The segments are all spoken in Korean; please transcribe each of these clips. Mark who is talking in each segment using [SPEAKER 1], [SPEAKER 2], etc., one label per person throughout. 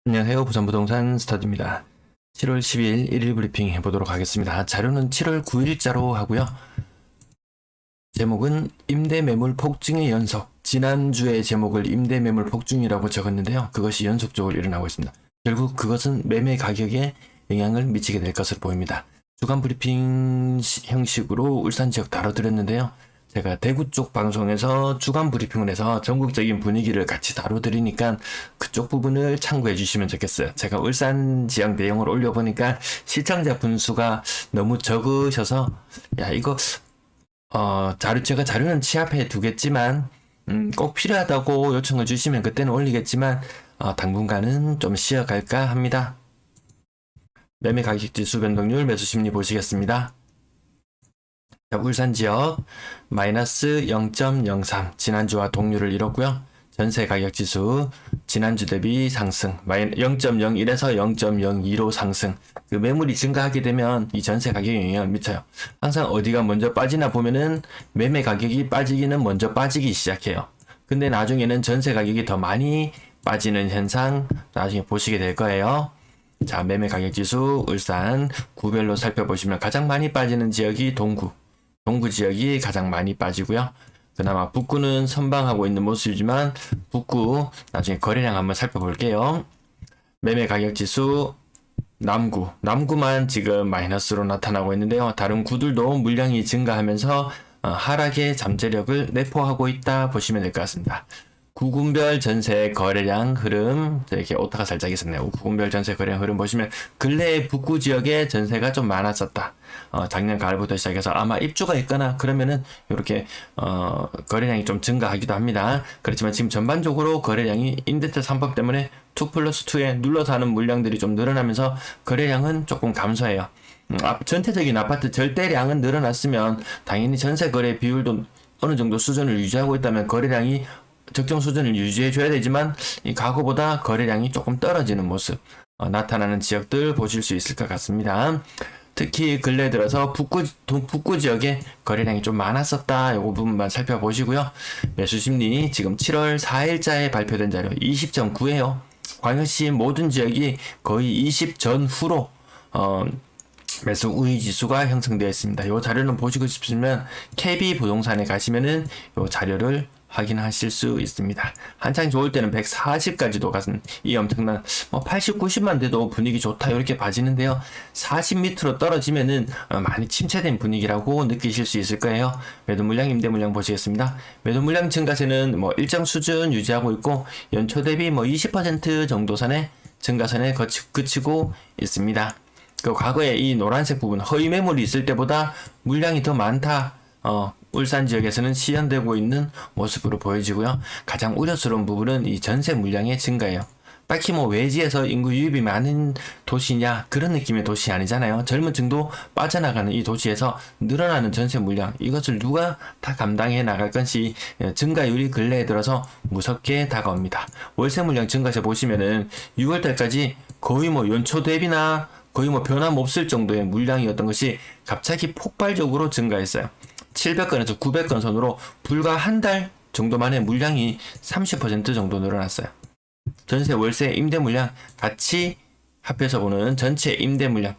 [SPEAKER 1] 안녕하세요. 부산부동산 스타드입니다. 7월 10일 1일 브리핑 해보도록 하겠습니다. 자료는 7월 9일자로 하고요. 제목은 임대매물 폭증의 연속. 지난주의 제목을 임대매물 폭증이라고 적었는데요. 그것이 연속적으로 일어나고 있습니다. 결국 그것은 매매 가격에 영향을 미치게 될 것으로 보입니다. 주간 브리핑 형식으로 울산 지역 다뤄드렸는데요. 제가 대구 쪽 방송에서 주간 브리핑을 해서 전국적인 분위기를 같이 다뤄드리니까 그쪽 부분을 참고해 주시면 좋겠어요. 제가 울산 지역 내용을 올려보니까 시청자 분수가 너무 적으셔서 야 이거 제가 자료는 취합해 두겠지만 꼭 필요하다고 요청을 주시면 그때는 올리겠지만 당분간은 좀 쉬어갈까 합니다. 매매 가격 지수 변동률 매수 심리 보시겠습니다. 자, 울산 지역 마이너스 0.03 지난주와 동률을 이뤘고요. 전세 가격 지수 지난주 대비 상승 0.01에서 0.02로 상승. 그 매물이 증가하게 되면 이 전세 가격에 영향을 미쳐요. 항상 어디가 먼저 빠지나 보면은 매매 가격이 빠지기는 먼저 빠지기 시작해요. 근데 나중에는 전세 가격이 더 많이 빠지는 현상 나중에 보시게 될 거예요. 자, 매매 가격 지수 울산 구별로 살펴보시면 가장 많이 빠지는 지역이 동구 지역이 가장 많이 빠지고요. 그나마 북구는 선방하고 있는 모습이지만 북구 나중에 거래량 한번 살펴볼게요. 매매 가격 지수 남구만 지금 마이너스로 나타나고 있는데요. 다른 구들도 물량이 증가하면서 하락의 잠재력을 내포하고 있다 보시면 될 것 같습니다. 구군별 전세 거래량 흐름 이렇게 오타가 살짝 있었네요. 구군별 전세 거래량 흐름 보시면 근래에 북구 지역에 전세가 좀 많았었다. 작년 가을부터 시작해서 아마 입주가 있거나 그러면은 이렇게 거래량이 좀 증가하기도 합니다. 그렇지만 지금 전반적으로 거래량이 임대차 3법 때문에 2+2에 눌러서 하는 물량들이 좀 늘어나면서 거래량은 조금 감소해요. 전체적인 아파트 절대량은 늘어났으면 당연히 전세 거래 비율도 어느 정도 수준을 유지하고 있다면 거래량이 적정 수준을 유지해 줘야 되지만 이 과거보다 거래량이 조금 떨어지는 모습 나타나는 지역들 보실 수 있을 것 같습니다. 특히 근래 들어서 북구 지역에 거래량이 좀 많았었다. 이 부분만 살펴보시고요. 매수 심리 지금 7월 4일자에 발표된 자료 20.9예요. 광역시 모든 지역이 거의 20 전후로 매수 우위 지수가 형성되어 있습니다. 이 자료는 보시고 싶으면 KB 부동산에 가시면은 이 자료를 확인하실 수 있습니다. 한창 좋을 때는 140까지도 가는 이 엄청난 80, 90만 돼도 분위기 좋다 이렇게 봐지는데요. 40 밑으로 떨어지면은 많이 침체된 분위기라고 느끼실 수 있을 거예요. 매도 물량, 임대 물량 보시겠습니다. 매도 물량 증가세는 일정 수준 유지하고 있고 연초 대비 20% 정도 선의 증가선에 그치고 있습니다. 그 과거에 이 노란색 부분 허위 매물이 있을 때보다 물량이 더 많다. 울산 지역에서는 시연되고 있는 모습으로 보여지고요. 가장 우려스러운 부분은 이 전세 물량의 증가예요. 딱히 외지에서 인구 유입이 많은 도시냐 그런 느낌의 도시 아니잖아요. 젊은 층도 빠져나가는 이 도시에서 늘어나는 전세 물량 이것을 누가 다 감당해 나갈 것이 증가율이 근래에 들어서 무섭게 다가옵니다. 월세 물량 증가세 보시면은 6월달까지 거의 연초 대비나 거의 변함없을 정도의 물량이었던 것이 갑자기 폭발적으로 증가했어요. 700건에서 900건 선으로 불과 한 달 정도 만에 물량이 30% 정도 늘어났어요. 전세, 월세, 임대 물량 같이 합해서 보는 전체 임대 물량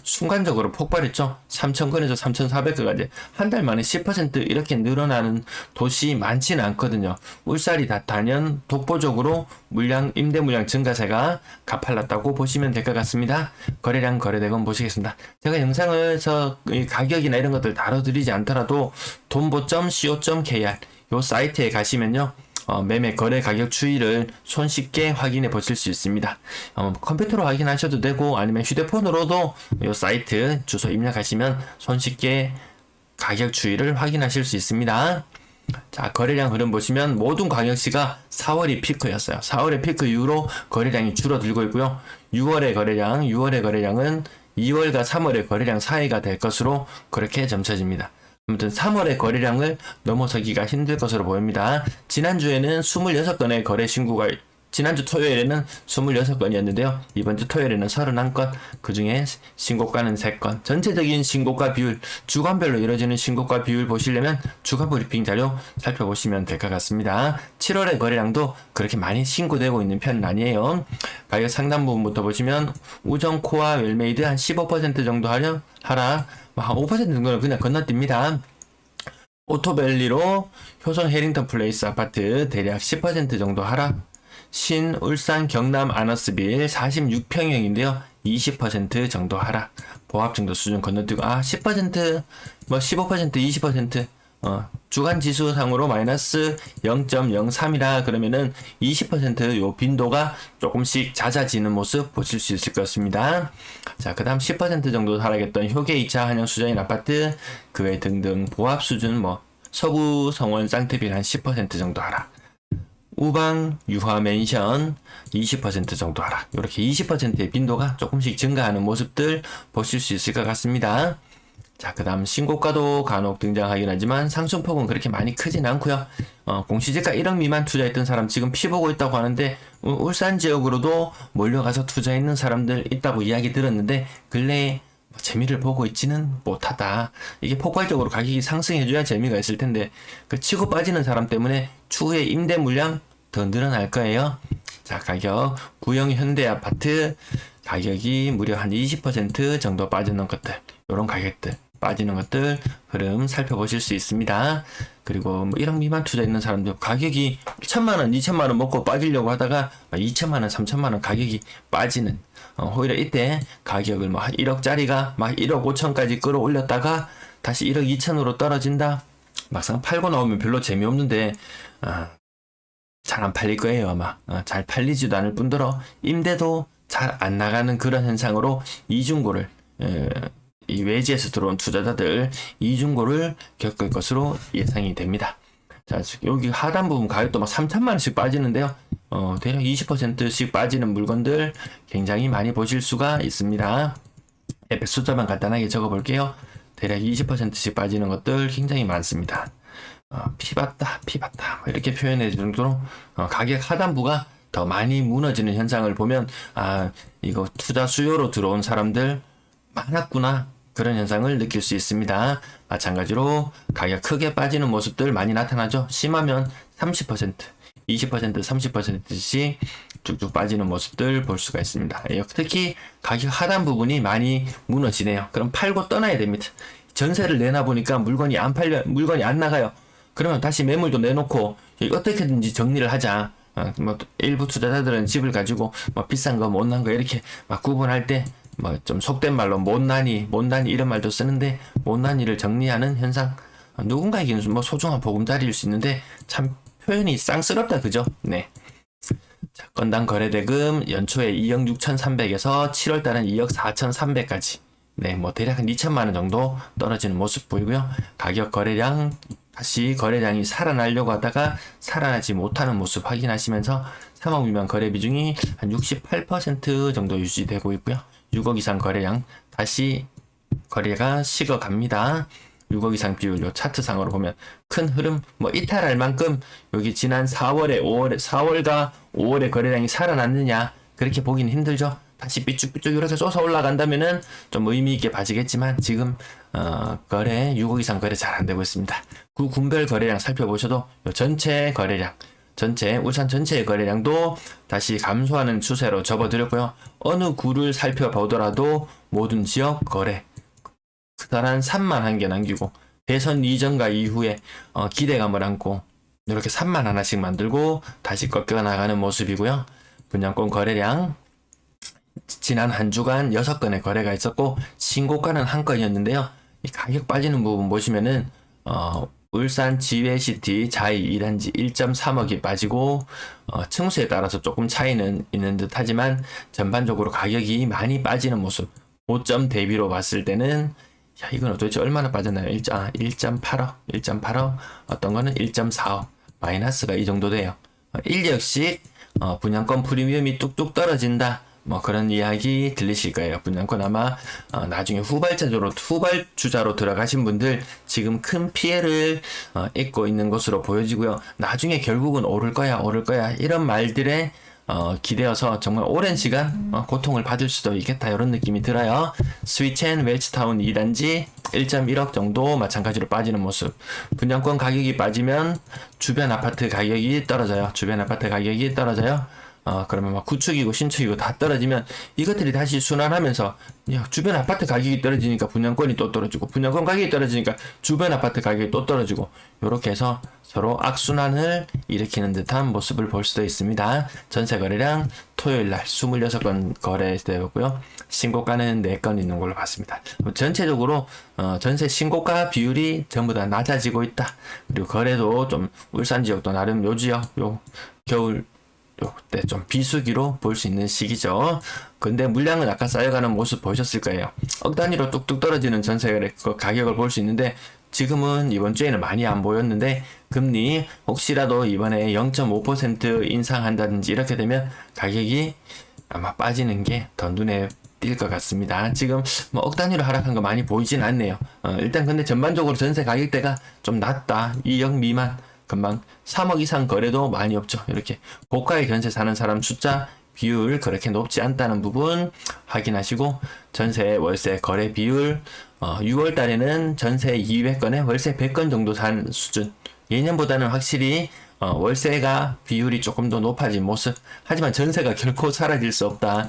[SPEAKER 1] 순간적으로 폭발했죠. 3,000건에서 3,400건까지 한 달 만에 10% 이렇게 늘어나는 도시 많지는 않거든요. 울산이 다 단연 독보적으로 임대 물량 증가세가 가팔랐다고 보시면 될 것 같습니다. 거래량 거래대금 보시겠습니다. 제가 영상에서 가격이나 이런 것들 다뤄드리지 않더라도 돈보.co.kr 요 사이트에 가시면요. 매매 거래 가격 추이를 손쉽게 확인해 보실 수 있습니다. 컴퓨터로 확인하셔도 되고 아니면 휴대폰으로도 이 사이트 주소 입력하시면 손쉽게 가격 추이를 확인하실 수 있습니다. 자, 거래량 흐름 보시면 모든 광역시가 4월이 피크였어요. 4월의 피크 이후로 거래량이 줄어들고 있고요. 6월의 거래량은 2월과 3월의 거래량 사이가 될 것으로 그렇게 점쳐집니다. 아무튼 3월의 거래량을 넘어서기가 힘들 것으로 보입니다. 지난주에는 26건의 거래 신고가 지난주 토요일에는 26건이었는데요. 이번 주 토요일에는 31건, 그 중에 신고가는 3건. 전체적인 신고가 비율, 주간별로 이루어지는 신고가 비율 보시려면 주간 브리핑 자료 살펴보시면 될 것 같습니다. 7월의 거래량도 그렇게 많이 신고되고 있는 편은 아니에요. 가격 상단 부분부터 보시면 우정코아 웰메이드 한 15% 정도 하락, 한 5% 정도는 그냥 건너뜁니다. 오토밸리로 효성 해링턴 플레이스 아파트 대략 10% 정도 하락. 신 울산 경남 아너스빌 46평형인데요. 20% 정도 하락. 보합 정도 수준 건너뛰고 10% 뭐 15% 20% 주간 지수상으로 마이너스 0.03이라 그러면은 20%요 빈도가 조금씩 잦아지는 모습 보실 수 있을 것 같습니다. 자, 그 다음 10% 정도 하락했던 효계 2차 한영 수자인 아파트, 그 외 등등 보합 수준 뭐 서구 성원 쌍태빌 한 10% 정도 하락. 우방 유화 맨션 20% 정도 하락. 이렇게 20%의 빈도가 조금씩 증가하는 모습들 보실 수 있을 것 같습니다. 자, 그 다음 신고가도 간혹 등장하긴 하지만 상승폭은 그렇게 많이 크진 않고요. 공시지가 1억 미만 투자했던 사람 지금 피 보고 있다고 하는데 울산 지역으로도 몰려가서 투자했는 사람들 있다고 이야기 들었는데 근래에 재미를 보고 있지는 못하다. 이게 폭발적으로 가격이 상승해줘야 재미가 있을 텐데 그 치고 빠지는 사람 때문에 추후에 임대 물량 더 늘어날 거예요. 자, 가격 구형 현대 아파트 가격이 무려 한 20% 정도 빠지는 것들, 이런 가격들 빠지는 것들 흐름 살펴보실 수 있습니다. 그리고 뭐 1억 미만 투자 있는 사람들 가격이 1,000만원, 2,000만원 먹고 빠지려고 하다가 2,000만원, 3,000만원 가격이 빠지는 오히려 이때 가격을 뭐 1억짜리가 막 1억 5천까지 끌어올렸다가 다시 1억 2천으로 떨어진다. 막상 팔고 나오면 별로 재미없는데 잘 안 팔릴 거예요. 아마 잘 팔리지도 않을 뿐더러 임대도 잘 안 나가는 그런 현상으로 이중고를 이 외지에서 들어온 투자자들 이중고를 겪을 것으로 예상이 됩니다. 자, 여기 하단 부분 가격도 막 3천만 원씩 빠지는데요. 대략 20%씩 빠지는 물건들 굉장히 많이 보실 수가 있습니다. 에펙 숫자만 간단하게 적어 볼게요. 대략 20%씩 빠지는 것들 굉장히 많습니다. 피봤다 이렇게 표현해 줄 정도로 가격 하단부가 더 많이 무너지는 현상을 보면 이거 투자 수요로 들어온 사람들 많았구나, 그런 현상을 느낄 수 있습니다. 마찬가지로 가격 크게 빠지는 모습들 많이 나타나죠. 심하면 30%, 20%, 30%씩 쭉쭉 빠지는 모습들 볼 수가 있습니다. 특히 가격 하단 부분이 많이 무너지네요. 그럼 팔고 떠나야 됩니다. 전세를 내놔 보니까 물건이 안 팔려, 물건이 안 나가요. 그러면 다시 매물도 내놓고 어떻게든지 정리를 하자. 뭐 일부 투자자들은 집을 가지고 뭐 비싼 거 못난 거 이렇게 막 구분할 때 뭐 좀 속된 말로 못난이 이런 말도 쓰는데 못난이를 정리하는 현상, 누군가에게는 뭐 소중한 보금자리일 수 있는데 참 표현이 쌍스럽다, 그죠? 네. 자, 건당 거래대금 연초에 2억 6,300에서 7월달은 2억 4,300까지. 네, 뭐 대략 한 2천만 원 정도 떨어지는 모습 보이고요. 가격 거래량, 다시 거래량이 살아나려고 하다가 살아나지 못하는 모습 확인하시면서 3억 미만 거래 비중이 한 68% 정도 유지되고 있고요. 6억 이상 거래량 다시 거래가 식어갑니다. 6억 이상 비율 요 차트상으로 보면 큰 흐름 뭐 이탈할 만큼 여기 지난 4월과 5월의 거래량이 살아났느냐 그렇게 보기는 힘들죠. 다시 삐쭉삐쭉 이렇게 쏘서 올라간다면은 좀 의미 있게 봐지겠지만 지금 거래 6억 이상 거래 잘 안 되고 있습니다. 구 군별 거래량 살펴보셔도 요 전체 거래량, 울산 전체의 거래량도 다시 감소하는 추세로 접어들었고요. 어느 구를 살펴보더라도 모든 지역 거래 그다란 산만 한 개 남기고 대선 이전과 이후에 기대감을 안고 이렇게 산만 하나씩 만들고 다시 꺾여 나가는 모습이고요. 분양권 거래량 지난 한 주간 6건의 거래가 있었고 신고가는 한 건이었는데요. 이 가격 빠지는 부분 보시면은 울산 지회시티 자이 2단지 1.3억이 빠지고 층수에 따라서 조금 차이는 있는 듯 하지만 전반적으로 가격이 많이 빠지는 모습, 5점 대비로 봤을 때는 이건 도대체 얼마나 빠졌나요? 1.8억, 어떤 거는 1.4억, 마이너스가 이 정도 돼요. 1력씩 분양권 프리미엄이 뚝뚝 떨어진다, 뭐 그런 이야기 들리실 거예요. 분양권 아마 나중에 후발주자로 들어가신 분들 지금 큰 피해를 입고 있는 것으로 보여지고요. 나중에 결국은 오를 거야 이런 말들에 기대어서 정말 오랜 시간 고통을 받을 수도 있겠다 이런 느낌이 들어요. 스위첸 웰츠타운 2단지 1.1억 정도 마찬가지로 빠지는 모습. 분양권 가격이 빠지면 주변 아파트 가격이 떨어져요. 주변 아파트 가격이 떨어져요. 그러면 막 구축이고 신축이고 다 떨어지면 이것들이 다시 순환하면서 주변 아파트 가격이 떨어지니까 분양권이 또 떨어지고 분양권 가격이 떨어지니까 주변 아파트 가격이 또 떨어지고 이렇게 해서 서로 악순환을 일으키는 듯한 모습을 볼 수도 있습니다. 전세 거래량 토요일날 26건 거래되었고요. 신고가는 4건 있는 걸로 봤습니다. 전체적으로 전세 신고가 비율이 전부 다 낮아지고 있다. 그리고 거래도 좀 울산 지역도 나름 요 지역 겨울 요때 좀 비수기로 볼 수 있는 시기죠. 근데 물량은 아까 쌓여가는 모습 보셨을 거예요. 억 단위로 뚝뚝 떨어지는 전세 가격을 볼 수 있는데 지금은 이번 주에는 많이 안 보였는데 금리 혹시라도 이번에 0.5% 인상한다든지 이렇게 되면 가격이 아마 빠지는 게 더 눈에 띌 것 같습니다. 지금 뭐 억 단위로 하락한 거 많이 보이진 않네요. 일단 근데 전반적으로 전세 가격대가 좀 낮다. 2억 미만. 금방 3억 이상 거래도 많이 없죠. 이렇게 고가의 전세 사는 사람 숫자 비율 그렇게 높지 않다는 부분 확인하시고 전세 월세 거래 비율 6월 달에는 전세 200건에 월세 100건 정도 산 수준. 예년보다는 확실히 월세가 비율이 조금 더 높아진 모습. 하지만 전세가 결코 사라질 수 없다.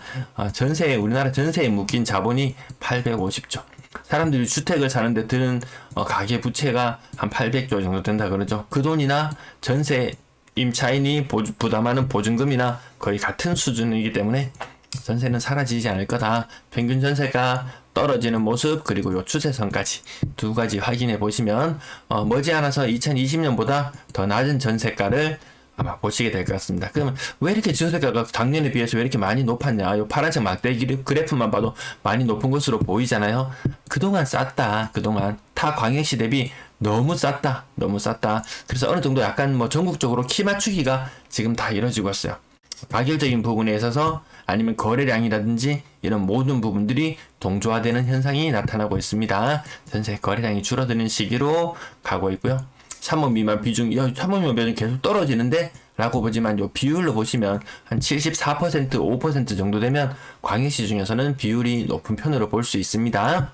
[SPEAKER 1] 우리나라 전세에 묶인 자본이 850조. 사람들이 주택을 사는데 드는 가계 부채가 한 800조 정도 된다 그러죠. 그 돈이나 전세 임차인이 부담하는 보증금이나 거의 같은 수준이기 때문에 전세는 사라지지 않을 거다. 평균 전세가 떨어지는 모습 그리고 요 추세선까지 두 가지 확인해 보시면 머지않아서 2020년보다 더 낮은 전세가를 아마 보시게 될 것 같습니다. 그러면 왜 이렇게 전세가가 작년에 비해서 왜 이렇게 많이 높았냐? 이 파란색 막대기 그래프만 봐도 많이 높은 것으로 보이잖아요. 그동안 쌌다. 그동안 타 광역시 대비 너무 쌌다. 너무 쌌다. 그래서 어느 정도 약간 뭐 전국적으로 키 맞추기가 지금 다 이루어지고 있어요. 가격적인 부분에 있어서 아니면 거래량이라든지 이런 모든 부분들이 동조화되는 현상이 나타나고 있습니다. 전세 거래량이 줄어드는 시기로 가고 있고요. 3억 미만 비중, 3억 미만 비중이 계속 떨어지는데 라고 보지만 요 비율로 보시면 한 74%, 5% 정도 되면 광역시 중에서는 비율이 높은 편으로 볼 수 있습니다.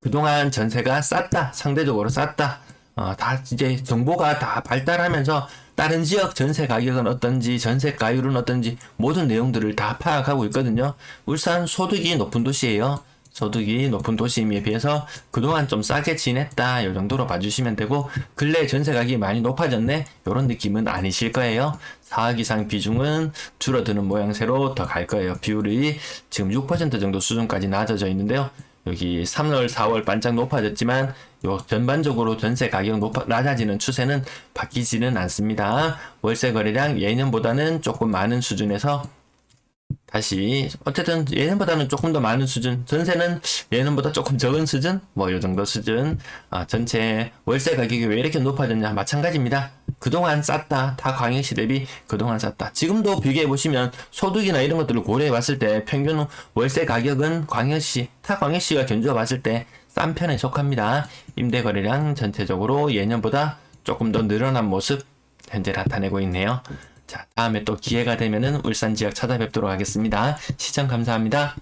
[SPEAKER 1] 그동안 전세가 쌌다, 상대적으로 쌌다. 다 이제 정보가 다 발달하면서 다른 지역 전세 가격은 어떤지, 전세가율은 어떤지 모든 내용들을 다 파악하고 있거든요. 울산 소득이 높은 도시예요. 소득이 높은 도심에 비해서 그동안 좀 싸게 지냈다 이 정도로 봐주시면 되고 근래 전세 가격이 많이 높아졌네 이런 느낌은 아니실 거예요. 4억 이상 비중은 줄어드는 모양새로 더 갈 거예요. 비율이 지금 6% 정도 수준까지 낮아져 있는데요. 여기 3월 4월 반짝 높아졌지만 요 전반적으로 전세 가격 낮아지는 추세는 바뀌지는 않습니다. 월세 거래량 예년보다는 조금 많은 수준에서 다시 어쨌든 예년보다는 조금 더 많은 수준, 전세는 예년보다 조금 적은 수준, 뭐 요 정도 수준. 전체 월세 가격이 왜 이렇게 높아졌냐? 마찬가지입니다. 그동안 쌌다. 다 광역시 대비 그동안 쌌다. 지금도 비교해 보시면 소득이나 이런 것들을 고려해 봤을 때 평균 월세 가격은 타 광역시가 견주어 봤을 때 싼 편에 속합니다. 임대 거래량 전체적으로 예년보다 조금 더 늘어난 모습 현재 나타내고 있네요. 자, 다음에 또 기회가 되면은 울산 지역 찾아뵙도록 하겠습니다. 시청 감사합니다.